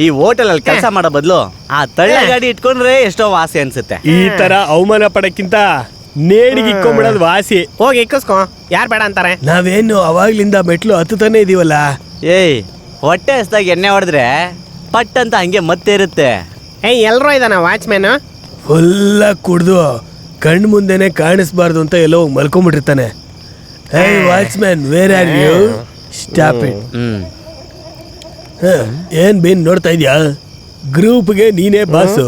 ಈ ಹೋಟೆಲ್ ಅಲ್ಲಿ ಕೆಲಸ ಮಾಡೋ ಬದಲು ಆ ತಳ್ಳ ಗಾಡಿ ಇಟ್ಕೊಂಡ್ರೆ ಎಷ್ಟೋ ವಾಸಿ ಅನ್ಸುತ್ತೆ. ಈ ತರ ಅವಮಾನ ಪಡಕ್ಕಿಂತ ನೇಡಿಗೆ ಇಕ್ಕೊಂಡ್ಬಿಡೋದು ವಾಸಿ. ಹೋಗಿ ಇಕ್ಕಿಸ್ಕೊ, ಯಾರು ಬೇಡ ಅಂತಾರೆ. ನಾವೇನು ಅವಾಗ್ಲಿಂದ ಮೆಟ್ಲು ಹತ್ತುತ್ತಾನೆ ಇದೀವಲ್ಲ. ಏಯ್ ಹೊಟ್ಟೆ ಹಸ್ದಾಗ ಎಣ್ಣೆ ಹೊಡೆದ್ರೆ ಪಟ್ ಅಂತ ಹಂಗೆ ಮತ್ತೆ ಇರುತ್ತೆ. ಎಲ್ರೂ ಇದಾನ ವಾಚ್ಮ್ಯಾನ್? ಫುಲ್ಲ ಕುಡ್ದು ಕಣ್ಣು ಮುಂದೆನೆ ಕಾಣಿಸ್ಬಾರ್ದು ಅಂತ ಎಲ್ಲೋ ಮಲ್ಕೊಂಡ್ಬಿಟ್ಟಿರ್ತಾನೆ. Hey watchman, where are you? Stop it. ಏನ್ ಬೀನ್ ನೋಡ್ತಾ ಇದ್ಯಾ? ಗ್ರೂಪ್ಗೆ ನೀನೇ ಬಾಸು,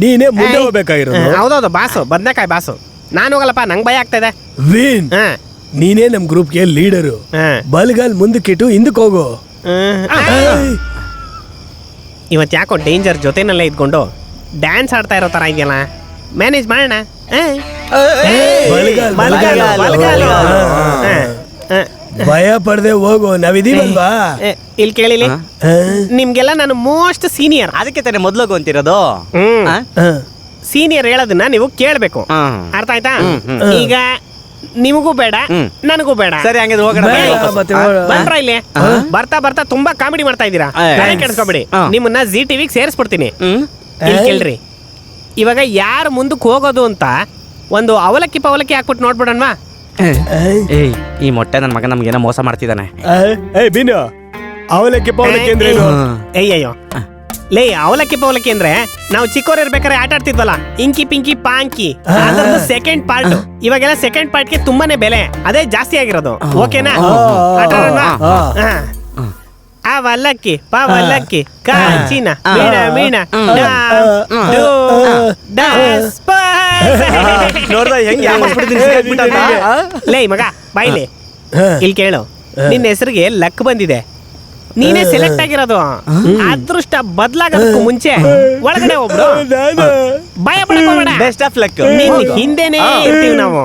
ನೀನೇ ಮುಂದೆ ಹೋಗ್ಬೇಕಾಗಿರೋದು. ಹೌದೌದು ಬಾಸು, ಬದ್ನೆಕಾಯಿ ಬಾಸು. ನಾನು ಹೋಗಲ್ಲಪ್ಪ, ನಂಗೆ ಭಯ ಆಗ್ತಾ ಇದೆ. ವೀನ್, ನೀನೇ ನಮ್ ಗ್ರೂಪ್ಗೆ ಲೀಡರು. ಬಲ್ಗಾಲ್ ಮುಂದಕ್ಕಿಟ್ಟು ಹಿಂದಕ್ಕೆ ಹೋಗು. ಇವತ್ತು ಯಾಕೋ ಡೇಂಜರ್ ಜೊತೆನಲ್ಲೇ ಇದ್ಕೊಂಡು ಡ್ಯಾನ್ಸ್ ಆಡ್ತಾ ಇರೋ ತರ ಇದೆಯಲ್ಲ, ಮ್ಯಾನೇಜ್ ಮಾಡೋಣ. ಭಯ ಪಡದೆ ಹೋಗು, ನಾವಿದೀವಲ್ವಾ? ಇಲ್ಲಿ ಕೇಳಿಲಿ, ನಿಮ್ಗೆಲ್ಲ ನಾನು ಮೋಸ್ಟ್ ಸೀನಿಯರ್, ಅದಕ್ಕೆ ತಾನೇ ಮೊದ್ಲು ಅಂತಿರೋದು. ಸೀನಿಯರ್ ಹೇಳೋದನ್ನ ನೀವು ಕೇಳ್ಬೇಕು, ಅರ್ಥ ಆಯ್ತಾ? ಈಗ ನಿಮಗೂ ಬೇಡ ನನಗೂ ಬೇಡ. ಸರಿ, ಹಂಗಿದ್ರೆ ಹೋಗೋಣ. ಬಂದ್ರ ಇಲ್ಲಿ ಬರ್ತಾ ಬರ್ತಾ ತುಂಬಾ ಕಾಮಿಡಿ ಮಾಡ್ತಾ ಇದ್ದೀರಾ, ಕೆಡ್ಸ್ಕೊಬೇಡಿ. ನಿಮ್ಮನ್ನ ಜಿ ಟಿವಿಗೆ ಸೇರಿಸ್ಬಿಡ್ತೀನಿ. ಇಲ್ಲಿ ಕೇಳ್ರಿ, ಇವಾಗ ಯಾರು ಮುಂದಕ್ಕೆ ಹೋಗೋದು ಅಂತ ಒಂದು ಅವಲಕ್ಕಿ ಪವಲಕ್ಕಿ ಹಾಕ್ಬಿಟ್ಟು ನೋಡ್ಬಿಡೋಣವಾ? ಏಯ್, ಈ ಮೊಟ್ಟೆ ನನ್ನ ಮಗ ನಮ್ಗೇನೋ ಮೋಸ ಮಾಡ್ತಿದ್ದಾನೆ. ಬೀನು, ಅವಲಕ್ಕಿ ಪವಲಕ್ಕಿ ಅಂದ್ರೆ ಅಯ್ಯಯ್ಯೋ ಲೇ, ಅವಲಕ್ಕಿ ಪವಲಕ್ಕಿ ಅಂದ್ರೆ ನಾವು ಚಿಕ್ಕವ್ರು ಇರ್ಬೇಕಾದ್ರೆ ಆಟ ಆಡ್ತಿದ್ವಲ್ಲ, ಇಂಕಿ ಪಿಂಕಿ ಪಾಂಕಿ, ಅದರದ್ದು ಸೆಕೆಂಡ್ ಪಾರ್ಟ್. ಇವಾಗೆಲ್ಲ ಸೆಕೆಂಡ್ ಪಾರ್ಟ್ಗೆ ತುಂಬಾನೇ ಬೆಲೆ, ಅದೇ ಜಾಸ್ತಿ ಆಗಿರೋದು. ಓಕೆನಾ? ಆಟ ಆಡೋಣ. ಅವಲಕ್ಕಿ ಪವಲಕ್ಕಿ ಕಾಂಚಿನ ಮೀಣ ಮೀಣ ಲೇ ಮಗ ಬಾಯ್ಲಿ, ಇಲ್ಲಿ ಕೇಳು, ನಿನ್ನ ಹೆಸರಿಗೆ ಲಕ್ ಬಂದಿದೆ, ನೀನೇ ಸೆಲೆಕ್ಟ್ ಆಗಿರೋದು. ಅದೃಷ್ಟ ಬದಲಾಗೋದಕ್ಕೂ ಮುಂಚೆ ಒಳಗಡೆ ಒಬ್ರು ಭಯ ಪಡ್ಕೋಬೇಡ. Best of luck. ನಿನ್ ಹಿಂದೆನೇ ಇರ್ತೀವಿ ನಾವು.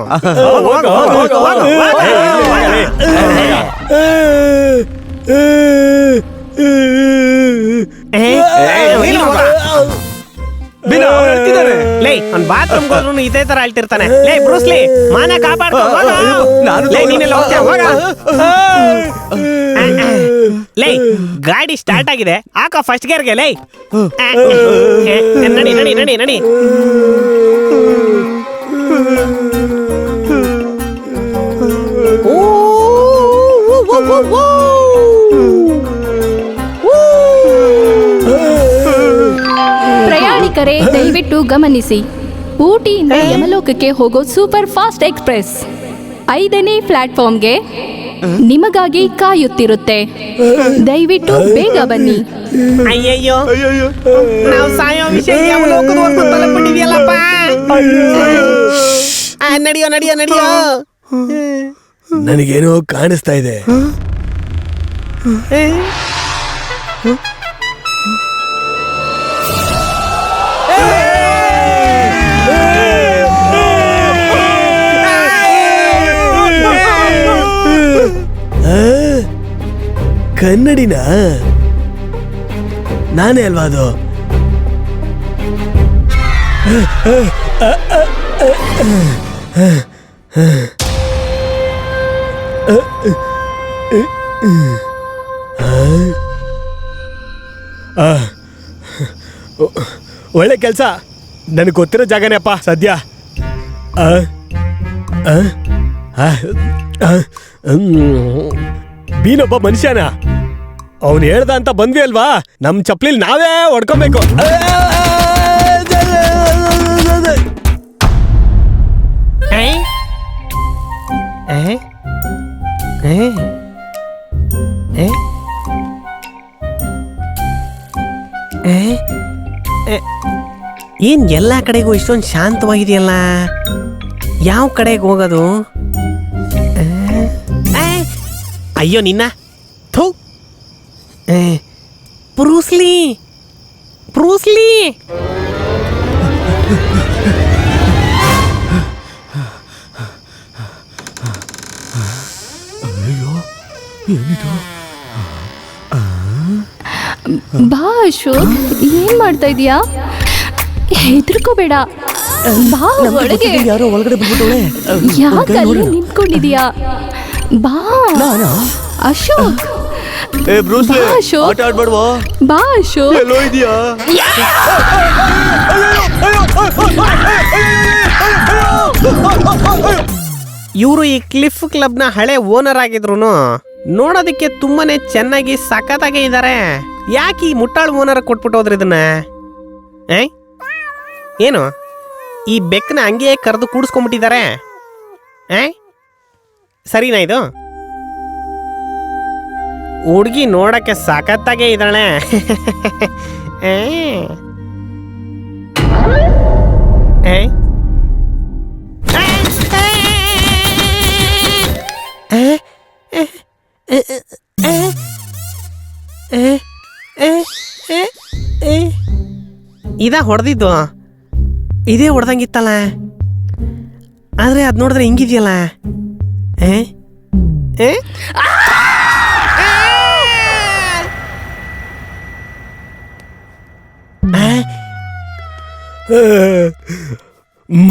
ಲೇ, ಅವ್ನ್ ಬಾತ್ರೂಮ್ ಹೋದ್ರು ಇದೇ ತರ ಅಳ್ತಿರ್ತಾನೆ. ಲೇ ಬ್ರೂಸ್ಲಿ, ಮಾನ ಕಾಪಾಡ್ಕೊ. ನೀನೆಲ್ಲ ಹೋಗ್ತೀಯ, ಹೋಗ. ಲೇ, ಗಾಡಿ ಸ್ಟಾರ್ಟ್ ಆಗಿದೆ, ಹಾಕ ಫಸ್ಟ್ ಗೇರ್ಗೆ. ಲೇ ನಡಿ ನಡಿ ನಡಿ ನಡಿ. ಪ್ರಯಾಣಿಕರೇ ದಯವಿಟ್ಟು ಗಮನಿಸಿ, ಊಟಿಯಿಂದ ಯಮಲೋಕಕ್ಕೆ ಹೋಗೋ ಸೂಪರ್ ಫಾಸ್ಟ್ ಎಕ್ಸ್ಪ್ರೆಸ್ 5ನೇ ಪ್ಲಾಟ್ಫಾರ್ಮ್ಗೆ ನಿಮಗಾಗಿ ಕಾಯುತ್ತಿರುತ್ತೆ. ದಯವಿಟ್ಟು ಬೇಗ ಬನ್ನಿ. ಅಯ್ಯಯ್ಯೋ, ನಾವು ಸಾಯೋ ವಿಷಯ ಯಮಲೋಕದವರೆಗೂ ತಲುಪಿಟ್ಟಿದ್ಯಲ್ಲಪ್ಪ. ನಡಿಯೋ ನಡಿಯೋ ನಡಿಯೋ. ನನಗೇನೋ ಕಾಣಿಸ್ತಾ ಇದೆ. ಕನ್ನಡಿನ ನಾನೇ ಅಲ್ವಾ ಅದು? ಒಳ್ಳೆ ಕೆಲಸ, ನನಗೆ ಗೊತ್ತಿರೋ ಜಾಗನೇ ಅಪ್ಪ ಸದ್ಯ. ಬೀನೊಬ್ಬ ಮನುಷ್ಯನ, ಅವನು ಹೇಳ್ದ ಅಂತ ಬಂದ್ವಿ ಅಲ್ವಾ, ನಮ್ ಚಪ್ಲಿಲ್ ನಾವೇ ಹೊಡ್ಕೊಬೇಕು. ಏನ್ ಎಲ್ಲಾ ಕಡೆಗೂ ಇಷ್ಟೊಂದು ಶಾಂತವಾಗಿದೆಯಲ್ಲ, ಯಾವ ಕಡೆಗೆ ಹೋಗೋದು? ಅಯ್ಯೋ ನಿನ್ನ ಥೂ, ಬ್ರೂಸ್ಲಿ ಬ್ರೂಸ್ಲಿ. ಬಾ ಅಶೋಕ್, ಏನ್ ಮಾಡ್ತಾ ಇದೀಯಾ? ಹೆದರ್ಕೋಬೇಡ, ಬಾ ಒಳಗೆ. ಯಾರೋ ಒಳಗಡೆ ಬಂದ್ಬಿಟ್ಟವಳೆ. ಯಾಕಲ್ಲಿ ನಿಂತ್ಕೊಂಡಿದೀಯಾ? ಬಾ ಅಶೋಕ್, ಏ ಬ್ರೂಸ್ಲಿ ಬಾ ಅಶೋಕ್. ಆಟ ಆಡ್ಬೇಡ್ವೋ ಬಾ ಅಶೋಕ್. ಎಲ್ಲೋ ಇದೆಯಾ ಇವರು ಈ ಕ್ಲಿಫ್ ಕ್ಲಬ್ನ ಹಳೆ ಓನರ್ ಆಗಿದ್ರು ನೋಡೋದಕ್ಕೆ ತುಂಬಾನೇ ಚೆನ್ನಾಗಿ ಸಖತ್ತಾಗೆ ಇದ್ದಾರೆ. ಯಾಕೆ ಈ ಮುಟ್ಟಾಳು ಓನರ್ ಕೊಟ್ಬಿಟ್ಟು ಹೋದ್ರಿ ಇದನ್ನ? ಏನು ಈ ಬೆಕ್ಕನ ಹಂಗೆ ಕರೆದು ಕೂಡಿಸ್ಕೊಂಡ್ಬಿಟ್ಟಿದ್ದಾರೆ? ಸರಿನಾ ಇದು? ಹುಡುಗಿ ನೋಡಕ್ಕೆ ಸಖತ್ತಾಗೆ ಇದ್ದಾಳೆ. ಇದ ಹೊಡೆದಿದ್ದು ಇದೇ ಹೊಡೆದಂಗಿತ್ತಲ್ಲ, ಆದ್ರೆ ಅದ್ ನೋಡಿದ್ರೆ ಹಿಂಗಿದ್ಯಲ್ಲ.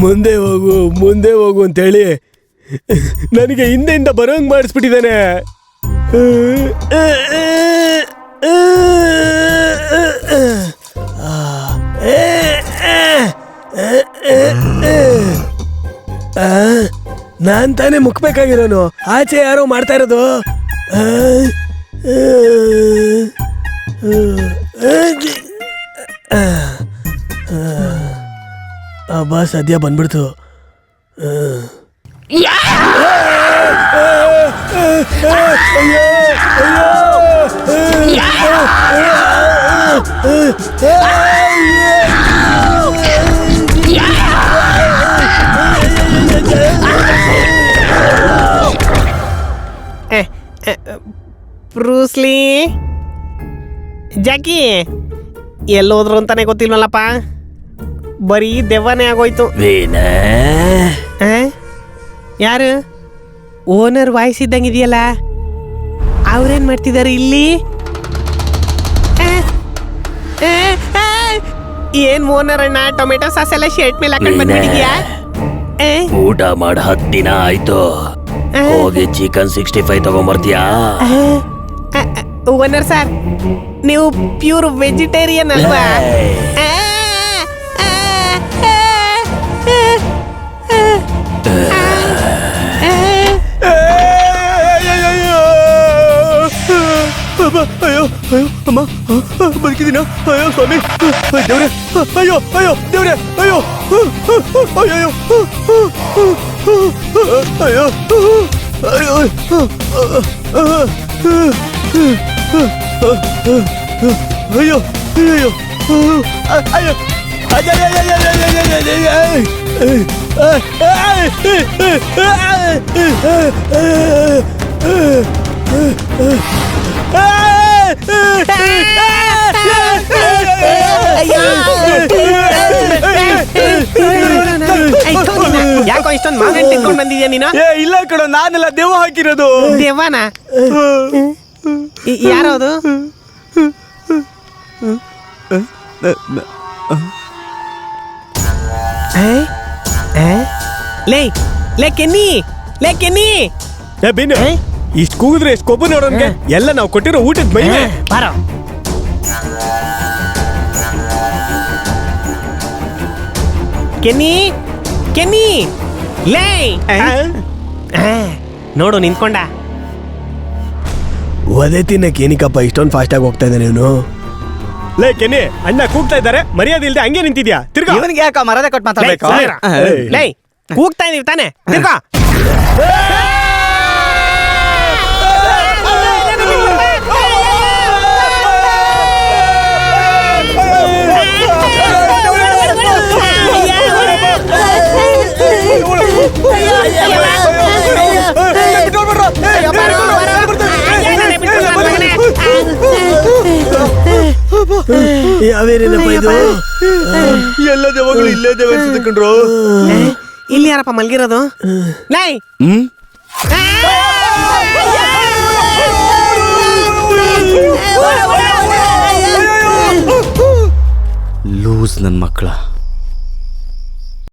ಮುಂದೆ ಹೋಗು ಅಂತೇಳಿ ನನಗೆ ಹಿಂದೆಯಿಂದ ಬರೋಂಗ್ ಮಾಡಿಸ್ಬಿಟ್ಟಿದ್ದಾನೆ. ನಾನ್ ತಾನೇ ಮುಕ್ಬೇಕಾಗಿರೋನು, ಆಚೆ ಯಾರೋ ಮಾಡ್ತಾ ಇರೋದು. ಅಬ್ಬಾ ಸದ್ಯ ಬಂದ್ಬಿಡ್ತು. ಬ್ರೂಸ್ಲಿ, ಜಾಕಿ ಎಲ್ಲೋದ್ರು ಅಂತಾನೆ ಗೊತ್ತಿಲ್ವಲ್ಲಪ್ಪ, ಬರೀ ದೆವ್ವನೇ ಆಗೋಯ್ತು. ಯಾರು ಓನರ್ ವಾಯ್ಸ್ ಇದ್ದಂಗಿದೆಯಲ್ಲ, ಅವ್ರೇನ್ ಮಾಡ್ತಿದ್ದಾರೆ ಇಲ್ಲಿ? ಏನ್ ಓನರ್ ಅಣ್ಣ ಟೊಮೆಟೊ ಸಾಸ್ ಎಲ್ಲ ಶರ್ಟ್ ಮೇಲೆ ಹಾಕೊಂಡು ಬಂದ್ಬಿಟ್ಟಿದ್ಯಾ? ಊಟ ಮಾಡಿ 10 ದಿನ ಆಯ್ತು, ಹೋಗಿ ಚಿಕನ್ 65 ತಗೊಂಬರ್ತೀಯಾ? ಓನರ್ ಸರ್, ನೀವು ಪ್ಯೂರ್ ವೆಜಿಟೇರಿಯನ್ ಅಲ್ವಾ? ಅಯ್ಯೋ ಅಯ್ಯೋ ಅಮ್ಮ ಬದುಕಿದ್ದೀನ? ಅಯ್ಯೋ ಸ್ವಾಮಿ ದೇವ್ರೆ, ಅಯ್ಯೋ ಅಯ್ಯೋ ದೇವ್ರೆ, ಅಯ್ಯೋ ಅಯ್ಯೋ ಅಯ್ಯೋ ಅಯ್ಯೋ ಅಯ್ಯೋ ಅಯ್ಯೋ ಯಾಕೋ ಇಷ್ಟೊಂದು ಮಾಗನ್ ತಿನ್ಕೊಂಡು ಬಂದಿದ್ಯಾ ನೀನು? ಇಲ್ಲ ಕಣೋ, ನಾನೆಲ್ಲ ದೇವ ಹಾಕಿರೋದು. ದೇವನ? ಯಾರದು? ಲೇ ಕೆನ್ನಿ, ಲೇ ಕೆನ್ನಿ, ಇಷ್ಟು ಕೂಗಿದ್ರೆ ಎಷ್ಟು ಕೊಬ್ಬು ನೋಡೋನ್ಗೆ, ಎಲ್ಲ ನಾವು ಕೊಟ್ಟಿರೋ ಊಟದ ಮಹಿಮೆ. ಬಾರೋ. ಕೆನ್ನಿ, ಕೆನ್ನಿ, ಲೇ ನೋಡು ನಿಂತ್ಕೊಂಡ. ಒದೆ ತಿನ್ನಕ್ಕೆ ಏನಕ್ಕಪ್ಪ ಇಷ್ಟೊಂದು ಫಾಸ್ಟ್ ಆಗಿ ಹೋಗ್ತಾ ಇದ್ದೆ ನೀನು? ಲೇ ಕೆನ್ನಿ, ಅಣ್ಣ ಕೂಗ್ತಾ ಇದ್ದಾರೆ, ಮರ್ಯಾದೆ ಇಲ್ದೆ ಹಂಗೆ ನಿಂತಿದ್ಯಾ? ತಿರ್ಗಾ. ಇವನಿಗೆ ಯಾಕ ಮರದ ಕೊಟ್ಟು ಮಾತಾಡ್ಬೇಕು? ಲೇ ಕೂಗ್ತಾ ಇದೀವಿ ತಾನೆ, ತಿರ್ಗಾ. ಯಾವೇನೇನಪ್ಪ ಇದು? ಎಲ್ಲ ದೇವಗಳು ಇಲ್ಲೇ ದೇವ ಅನ್ಸುತ್ತಕೊಂಡ್ರು. ಇಲ್ಲಿ ಯಾರಪ್ಪ ಮಲ್ಗಿರೋದು? ಲೈ ಲೂಸ್ ನನ್ನ ಮಕ್ಕಳ.